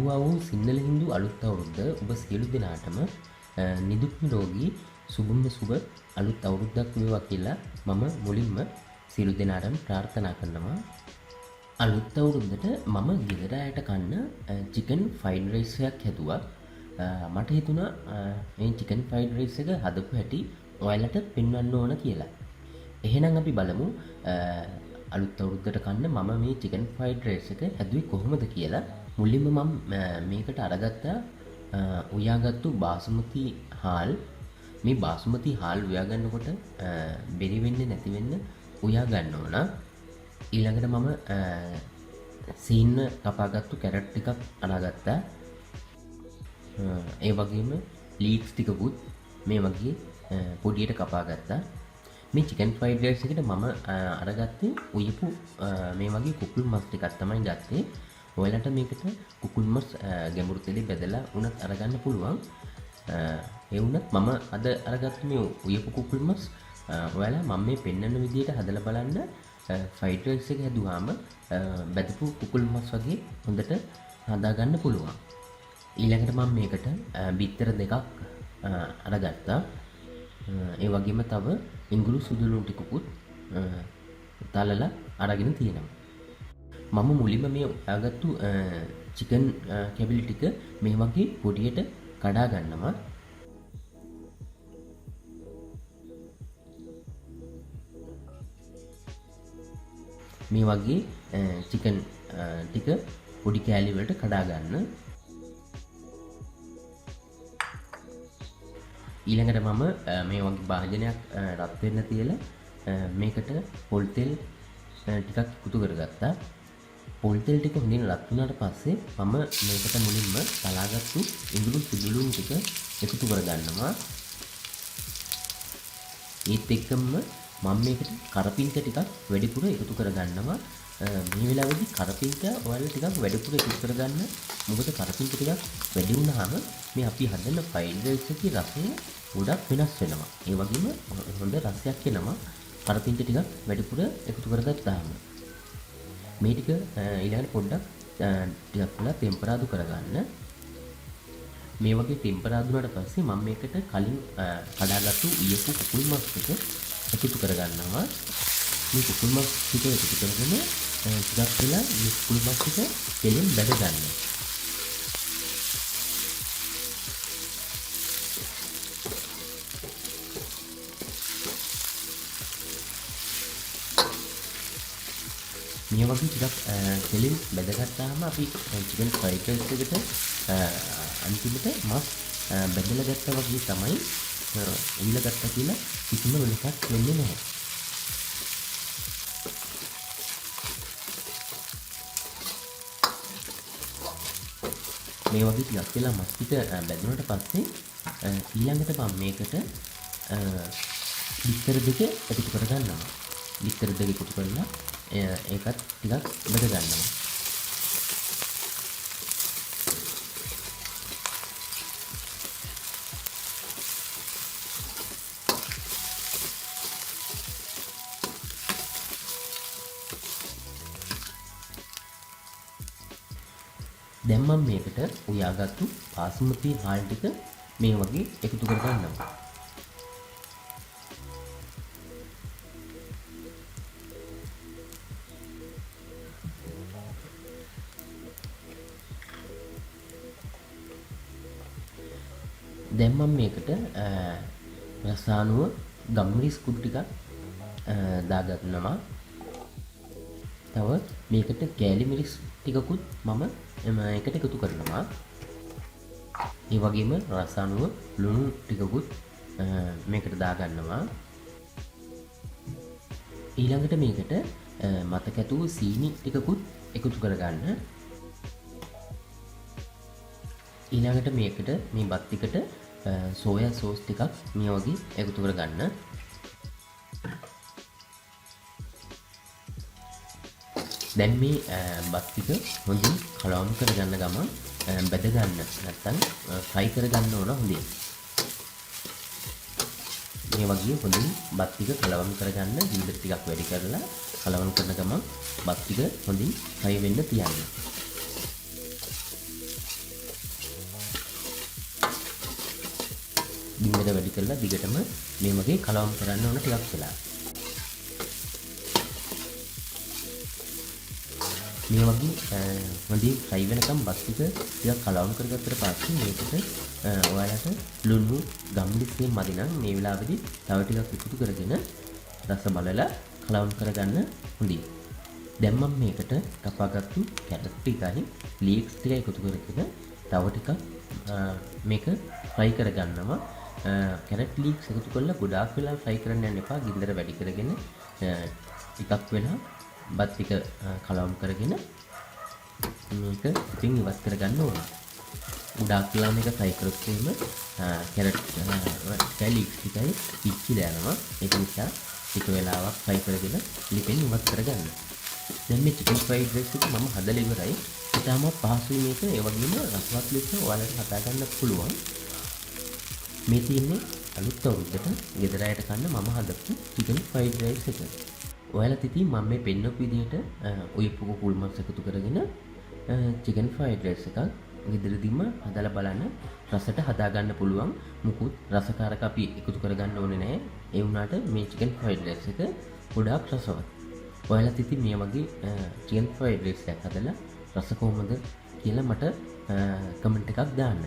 ලැබුවා වූ සිංහල හින්දු අලුත් අවුරුද්ද ඔබ සියලු දෙනාටම නිදුක් නිරෝගී සුබම සුබ අලුත් අවුරුද්දක් වේවා කියලා මම මුලින්ම සියලු දෙනාටම ප්‍රාර්ථනා කරනවා. අලුත් අවුරුද්දට මම ගෙදර අයට කන්න චිකන් ෆ්‍රයිඩ් රයිස් එකක් හැදුවා. මට හිතුණා මේ චිකන් ෆ්‍රයිඩ් රයිස් එක හදපු හැටි ඔයාලට පෙන්වන්න ඕන කියලා. එහෙනම් අපි බලමු අලුත් අවුරුද්දට කන්න මම මේ චිකන් ෆ්‍රයිඩ් රයිස් එක හැදුවේ කොහොමද කියලා. මුලින්ම මම මේකට අරගත්තා උයාගත්තු බාසමති හාල්. මේ බාසමති හාල් උයා ගන්නකොට බෙරි වෙන්නේ නැති වෙන්න උයා ගන්න ඕන. ඊළඟට මම සීන්න කපාගත්තු කැරට් ටිකක් අරගත්තා. ඒ වගේම ලීක්ස් ටිකකුත් මේ වගේ පොඩියට කපා ගත්තා. මේ චිකන් ෆ්‍රයිඩ් රයිස් එකට මම අරගත්තේ උයපු මේ වගේ කුකුල් මස් ටිකක් තමයි ගත්තේ. ඔයාලට මේකට කුකුල් මස් ගැඹුරු තෙලේ බෙදලා උනත් අරගන්න පුළුවන්. ඒ වුණත් මම අද අරගත්තේ මේ උයපු කුකුල් මස්. ඔයාලා මම මේ පෙන්වන විදිහට හදලා බලන්න. ෆ්‍රයිඩ් රයිස් එක හැදුවාම බෙදපු කුකුල් මස් වගේ හොඳට හදාගන්න පුළුවන්. ඊළඟට මම මේකට බිත්තර දෙකක් අරගත්තා. ඒ වගේම තව ඉඟුරු සුදුලුණු ටිකකුත් තලලා අරගෙන තියෙනවා. මම මුලින්ම මේ උයාගත්තු චිකන් කැබිලි ටික මේ වගේ පොඩියට කඩා ගන්නවා. මේ වගේ චිකන් ටික පොඩි කෑලි වලට කඩා ගන්න. ඊළඟට මම මේ වගේ භාජනයක් රත් වෙන්න තියලා මේකට පොල් තෙල් ටිකක් එකතු කරගත්තා. පොල් තෙල් ටික හොඳින් රත් වුණාට පස්සේ මම මේකට මුලින්ම තලාගත්තු ඉඟුරු සුදුලුණු ටික එකතු කරගන්නවා. ඒත් එක්කම මම මේකට කරපිංච ටිකක් වැඩිපුර එකතු කරගන්නවා. මේ වෙලාවේදී කරපිංච ඔයාලා ටිකක් වැඩිපුර එකතු කරගන්න. මොකද කරපිංච ටිකක් වැඩි වුණාම මේ අපි හදන ෆ්‍රයිඩ් රයිස් එකේ රසය ගොඩක් වෙනස් වෙනවා. ඒ වගේම හොඳ රසයක් එනවා කරපිංච ටිකක් වැඩිපුර එකතු කරගත්තාම. මේ ටික ඊළඟට පොඩ්ඩක් ටිකක් වෙලා ටෙම්පරාදු කරගන්න. මේ වගේ ටෙම්පරාදු වුණාට පස්සේ මම මේකට කලින් කඩාගත්තු ඊයපු කුකුල් මස් ටික එකතු කරගන්නවා. මේ කුකුල් මස් ටික එකතු කරගෙන ටිකක් වෙලා මේ කුකුල් මස් ටික දෙලෙන් බැද ගන්න. මේ වගේ ටිකක් දෙලෙන් බැදගත්තාම අපි චිකන් ෆ්‍රයිඩ් රයිස් එකට අන්තිමට මස් බැදලා ගත්තා වගේ තමයි එවිල ගත්තා කියලා කිසිම වෙනසක් වෙන්නේ නැහැ. මේ වගේ ටිකක් වෙලා මස් ටික බැදුනට පස්සේ ඊළඟට මම මේකට බිත්තර දෙක එකතු කරගන්නවා. බිත්තර දෙක එකතු කරලා ඒකත් ටිකක් බෙද ගන්නවා. දැන් මම මේකට උයාගත්තු බාස්මති හාල් ටික මේ වගේ එකතු කර ගන්නවා. දැන් මම මේකට රසානුව ගම්මිරිස් කුඩු ටිකක් දාගන්නවා. තව මේකට කෑලි මිරිස් ටිකකුත් මම එකට එකතු කරනවා. ඒ වගේම රසානුව ලුණු ටිකකුත් මේකට දාගන්නවා. ඊළඟට මේකට මතක ඇතුව සීනි ටිකකුත් එකතු කරගන්න. ඊළඟට මේකට මේ බත් එකට සෝයා සෝස් ටිකක් මේ වගේ එකතු කරගන්න. දැන් මේ බත් ටික හොඳින් කලවම් කරගන්න ගමන් බෙද ගන්න. නැත්නම් ෆ්‍රයි කරගන්න ඕන හොඳින්. මේ වගේ හොඳින් බත් ටික කලවම් කරගන්න. ගින්දර ටිකක් වැඩි කරලා කලවම් කරන ගමන් බත් ටික හොඳින් ෆ්‍රයි වෙන්න තියන්න. ගින්නට වැඩි කරලා දිගටම මේ වගේ කලවම් කරන්න ඕන ටිකක් වෙලා. මේ වගේ හොඳින් ෆ්‍රයි වෙනකම් බස් ටික ටිකක් කලවම් කරගත්තට පස්සේ මේකට ඔයාලට ලුණු ගම්මිරිස්සේ මදි නම් මේ වෙලාවේදී තව ටිකක් එකතු කරගෙන රස බලලා කලවම් කරගන්න හොඳින්. දැන් මම මේකට කපාගත්තු කැරට් ටිකයි ලීක්ස් ටික එකතු කරගෙන තව ටිකක් මේක ෆ්‍රයි කරගන්නවා. කැරට් ලීක්ස් එකතු කරලා ගොඩාක් වෙලා ෆ්‍රයි කරන්න යන්න එපා. ගින්දර වැඩි කරගෙන ටිකක් වෙලා බත් ටික කලවම් කරගෙන මේක ඉතින් ඉවත් කරගන්න ඕනේ. ගොඩාක් වෙලා මේක ෆ්‍රයි කරොත් එහෙම කැරට් ලීක්ස් ටිකයි පිච්චිලා යනවා. ඒක නිසා ටික වෙලාවක් ෆ්‍රයි කරගෙන ලිපෙන් ඉවත් කරගන්න. දැන් මේ චිකන් ෆ්‍රයිඩ් රයිස් එක මම හදලා ඉවරයි. ඊටම පහසුයි මේක. ඒ වගේම රසවත් ලෙස ඔයාලට හදා ගන්න පුළුවන්. මේ තියෙන්නේ අලුත් අවුරුද්දට ගෙදර අයට කන්න මම හදපු චිකන් ෆ්‍රයිඩ් රයිස් එක. ඔයාලට ඉතින් මම මේ පෙන්නපු විදිහට ඔයපු කුකුල් මස් එකතු කරගෙන චිකන් ෆ්‍රයිඩ් රයිස් එකක් ගෙදරදීම හදලා බලන්න. රසට හදා ගන්න පුළුවන්. මුකුත් රසකාරක අපි එකතු කරගන්න ඕනේ නැහැ. ඒ වුණාට මේ චිකන් ෆ්‍රයිඩ් රයිස් එක ගොඩාක් රසවත්. ඔයාලත් ඉතින් මේ වගේ චිකන් ෆ්‍රයිඩ් රයිස් එකක් හදලා රස කොහොමද කියලා මට කමෙන්ට් එකක් දාන්න.